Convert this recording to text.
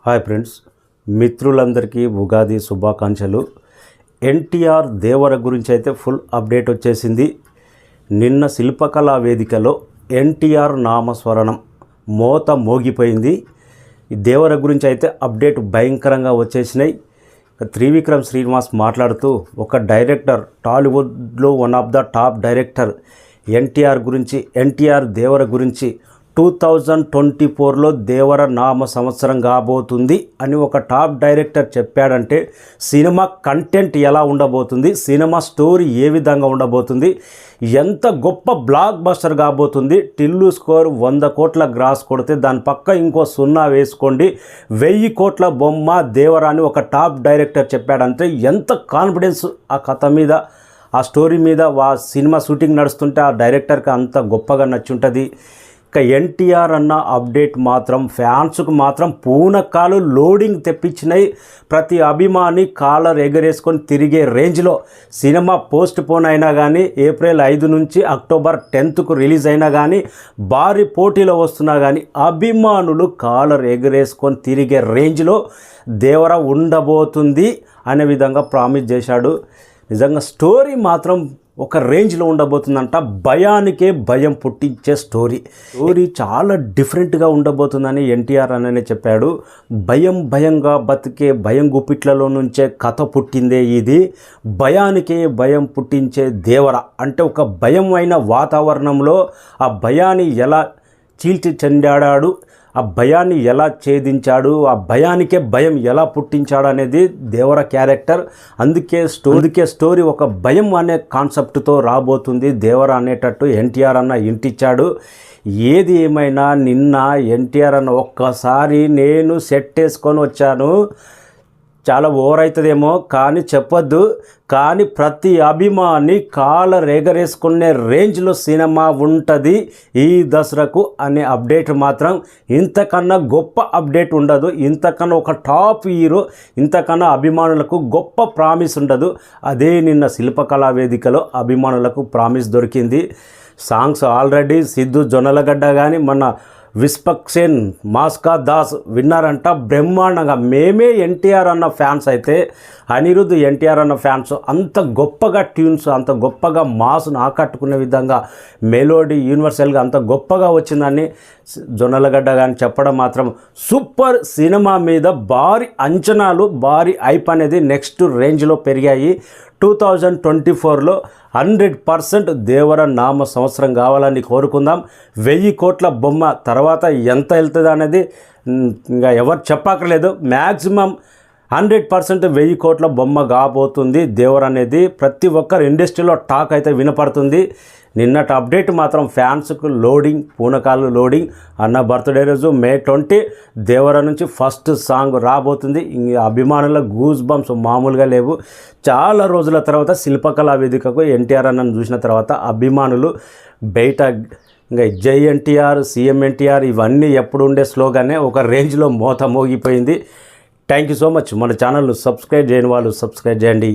Hi friends, మిత్రులందరికీ ఉగాది శుభాకాంక్షలు. ఎన్టీఆర్ దేవర గురించి అయితే ఫుల్ అప్డేట్ వచ్చేసింది. నిన్న శిల్పకళా వేదికలో ఎన్టీఆర్ నామస్మరణం మోత మోగిపోయింది. ఈ దేవర గురించి అయితే అప్డేట్ భయంకరంగా వచ్చేసినాయి. త్రివిక్రమ్ శ్రీనివాస్ మాట్లాడుతూ ఒక డైరెక్టర్, టాలీవుడ్లో one of the top director NTR Devara గురించి 2024లో దేవర నామ సంవత్సరం కాబోతుంది అని ఒక టాప్ డైరెక్టర్ చెప్పాడంటే సినిమా కంటెంట్ ఎలా ఉండబోతుంది, సినిమా స్టోరీ ఏ విధంగా ఉండబోతుంది, ఎంత గొప్ప బ్లాక్ బస్టర్ కాబోతుంది. టిల్లు స్కోర్ 100 కోట్ల గ్రాస్ కొడితే దాని పక్క ఇంకో 0 వేసుకోండి, 1000 కోట్ల బొమ్మ దేవర అని ఒక టాప్ డైరెక్టర్ చెప్పాడంటే ఎంత కాన్ఫిడెన్స్ ఆ కథ మీద, ఆ స్టోరీ మీద, ఆ సినిమా షూటింగ్ నడుస్తుంటే ఆ డైరెక్టర్కి అంత గొప్పగా నచ్చుంటుంది. ఇక ఎన్టీఆర్ అన్న అప్డేట్ మాత్రం ఫ్యాన్స్కు మాత్రం పూనకాలు లోడింగ్ తెప్పించినాయి. ప్రతి అభిమాని కాలర్ ఎగరేసుకొని తిరిగే రేంజ్లో సినిమా పోస్ట్ పోన్ అయినా కానీ, ఏప్రిల్ 5 నుంచి అక్టోబర్ 10కు రిలీజ్ అయినా కానీ, భారీ పోటీలో వస్తున్నా కానీ అభిమానులు కాలర్ ఎగరేసుకొని తిరిగే రేంజ్లో దేవర ఉండబోతుంది అనే విధంగా ప్రామిస్ చేశాడు. నిజంగా స్టోరీ మాత్రం ఒక రేంజ్లో ఉండబోతుందంట. భయానికే భయం పుట్టించే స్టోరీ చాలా డిఫరెంట్గా ఉండబోతుందని ఎన్టీఆర్ అనే చెప్పాడు. భయంగా బతికే భయం గుప్పిట్లలో నుంచే కథ పుట్టిందే ఇది. భయానికే భయం పుట్టించే దేవర అంటే ఒక భయమైన వాతావరణంలో ఆ భయాన్ని ఎలా చీల్చి చెండాడాడు, ఆ భయాన్ని ఎలా ఛేదించాడు, ఆ భయానికే భయం ఎలా పుట్టించాడు అనేది దేవర క్యారెక్టర్. అందుకే స్టోరీ ఒక భయం అనే కాన్సెప్ట్తో రాబోతుంది దేవర అనేటట్టు ఎన్టీఆర్ అన్న ఇంటిచ్చాడు. ఏది ఏమైనా నిన్న ఎన్టీఆర్ అన్న ఒక్కసారి నేను సెట్ వేసుకొని వచ్చాను, చాలా ఓవర్ అవుతుందేమో కానీ చెప్పొద్దు, కానీ ప్రతి అభిమాని కాలర్ ఎగరేసుకునే రేంజ్లో సినిమా ఉంటుంది ఈ దసరాకు అనే అప్డేట్ మాత్రం ఇంతకన్నా గొప్ప అప్డేట్ ఉండదు. ఇంతకన్నా ఒక టాప్ హీరో, ఇంతకన్నా అభిమానులకు గొప్ప ప్రామిస్ ఉండదు. అదే నిన్న శిల్పకళా వేదికలో అభిమానులకు ప్రామిస్ దొరికింది. సాంగ్స్ ఆల్రెడీ సిద్ధు జొన్నలగడ్డ కానీ మన విస్పక్సేన్ మాస్కా దాస్ విన్నారంట బ్రహ్మాండంగా. మేమే ఎన్టీఆర్ అన్న ఫ్యాన్స్ అయితే అనిరుద్ధ్ ఎన్టీఆర్ అన్న ఫ్యాన్స్ అంత గొప్పగా ట్యూన్స్, అంత గొప్పగా మాస్ను ఆకట్టుకునే విధంగా మెలోడీ యూనివర్సల్గా అంత గొప్పగా వచ్చిందని జొన్నలగడ్డ కానీ చెప్పడం మాత్రం సూపర్. సినిమా మీద భారీ అంచనాలు, భారీ హైప్ అనేది నెక్స్ట్ రేంజ్లో పెరిగాయి. 2024లో 100% దేవర నామ సంవత్సరం కావాలని కోరుకుందాం. 1000 కోట్ల బొమ్మ తర్వాత ఎంత వెళ్తుంది అనేది ఇంకా ఎవరు చెప్పక్కర్లేదు. మ్యాక్సిమం 100% 1000 కోట్ల బొమ్మ కాబోతుంది దేవర అనేది. ప్రతి ఒక్కరు ఇండస్ట్రీలో టాక్ అయితే వినపడుతుంది. నిన్నటి అప్డేట్ మాత్రం ఫ్యాన్స్కు లోడింగ్, పూనకాలు లోడింగ్. అన్న బర్త్డే రోజు May 20 దేవర నుంచి ఫస్ట్ సాంగ్ రాబోతుంది. అభిమానుల గూస్ బంప్స్ మామూలుగా లేవు. చాలా రోజుల తర్వాత శిల్పకళా వేదికకు ఎన్టీఆర్ అన్నను చూసిన తర్వాత అభిమానులు బయట ఇంకా జై ఎన్టీఆర్, సీఎం ఎన్టీఆర్ ఇవన్నీ ఎప్పుడు ఉండే స్లోగానే ఒక రేంజ్లో మోత మోగిపోయింది. Thank you so much. మన ఛానల్ను సబ్స్క్రైబ్ చేయని వాళ్ళు సబ్స్క్రైబ్ చేయండి.